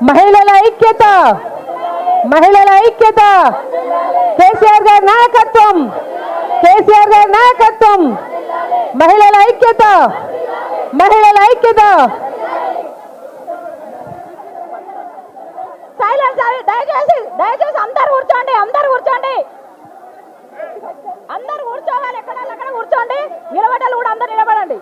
మహిళల ఐక్యత, మహిళల ఐక్యత, కేసీఆర్ గారి నాయకత్వం, కేసీఆర్ గారి నాయకత్వం, మహిళల ఐక్యత, మహిళల ఐక్యత. దయచేసి దయచేసి అందరు కూర్చోండి, అందరు కూర్చోండి, అందరు కూర్చోవాలి, ఎక్కడ కూర్చోండి, నిలబడాలి కూడా అందరు నిలబడండి.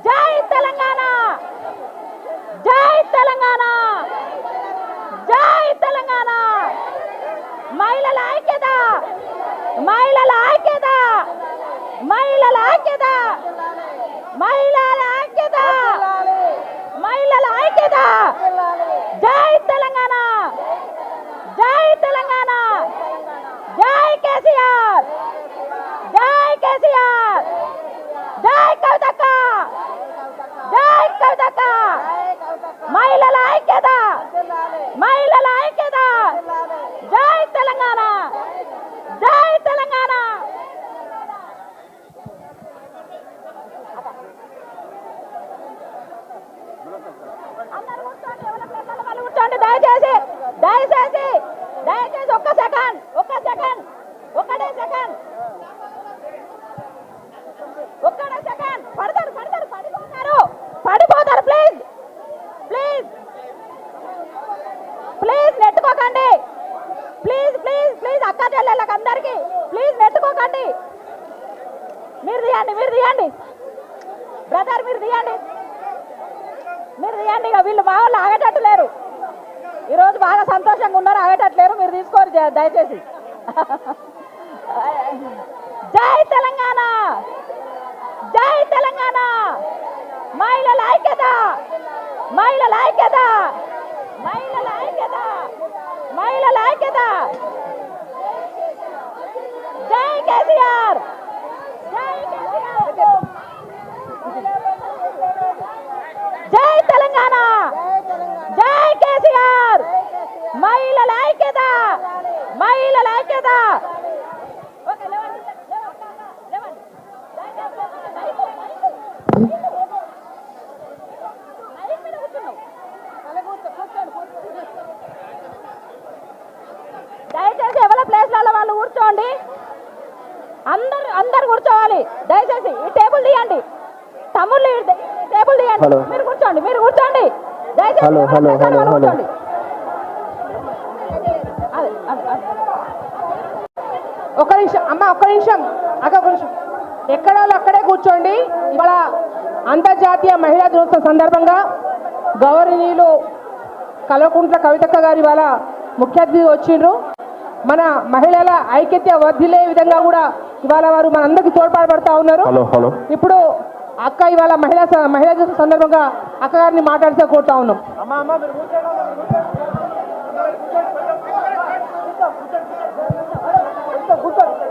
జై తెలంగాణ, జై తెలంగాణ, జై తెలంగాణ. మహిళల ఐక్యత, మహిళల ఐక్యత, మహిళల ఐక్యత, మహిళల ఐక్యత, మహిళల ఐక్యత. జై తెలంగాణ, జై తెలంగాణ, జై కేసీఆర్, జై కేసీఆర్, జై కవితక్క, జై కవితక్క. మహిళల ఐక్యత, మహిళల ఐక్యత. జై తెలంగాణ, జై తెలంగాణ. అందరూ కూర్చోండి, ఎవరి ప్లేస్లలో వాళ్ళు కూర్చోండి. దయచేసి దయచేసి దయచేసి ఒక్క సెకండ్, ఒక్క సెకండ్, ఒక్కడే సెకండ్, ఒక్కడే సెకండ్. పడతారు పడతారు, పడిపోతారు, పడిపోతారు. ప్లీజ్ ప్లీజ్ ప్లీజ్ నెట్టుకోకండి. ప్లీజ్ ప్లీజ్ ప్లీజ్ అక్క చెల్లెళ్ళకి అందరికీ ప్లీజ్ నెట్టుకోకండి. మీరు తీయండి, మీరు తీయండి బ్రదర్, మీరు తీయండి, మీరు తీయండి. ఇక వీళ్ళు మా వాళ్ళు ఆగేటట్టు లేరు, ఈరోజు బాగా సంతోషంగా ఉన్నారు, ఆగేటట్లేరు. మీరు తీసుకోరు దయచేసి. జై తెలంగాణ, జై తెలంగాణ. మహిళల ఐక్యత, మహిళల ఐక్యత, మహిళల ఐక్యత, మహిళల ఐక్యత. జై కేసీఆర్, జై కేసీఆర్, జై తెలంగాణ, జై కేసీఆర్. మహిళల ఐక్యత, మహిళల ఐక్యత. దయచేసి ఎవరి ప్లేస్లలో వాళ్ళు కూర్చోండి, అందరు అందరు కూర్చోవాలి. దయచేసి ఈ టేబుల్ తీయండి, తమ్ముళ్ళు టేబుల్ తీయండి. మీరు కూర్చోండి, మీరు కూర్చోండి, దయచేసి కూర్చోండి. ఒక్క నిమిషం అమ్మ, ఒక్క నిమిషం అక్క, ఒక్క నిమిషం. ఎక్కడ వాళ్ళు అక్కడే కూర్చోండి. ఇవాళ అంతర్జాతీయ మహిళా దినోత్సవం సందర్భంగా గౌరవనీయులు కల్వకుంట్ల కవితక్క గారు ఇవాళ ముఖ్య అతిథి వచ్చిండ్రు. మన మహిళల ఐక్యత వర్ధిల్లే విధంగా కూడా ఇవాళ వారు మన అందరికి తోడ్పాటుపడతా ఉన్నారు. ఇప్పుడు అక్క ఇవాళ మహిళా దినోత్సవం సందర్భంగా అక్క గారిని మాట్లాడితే కోరుతా ఉన్నాం.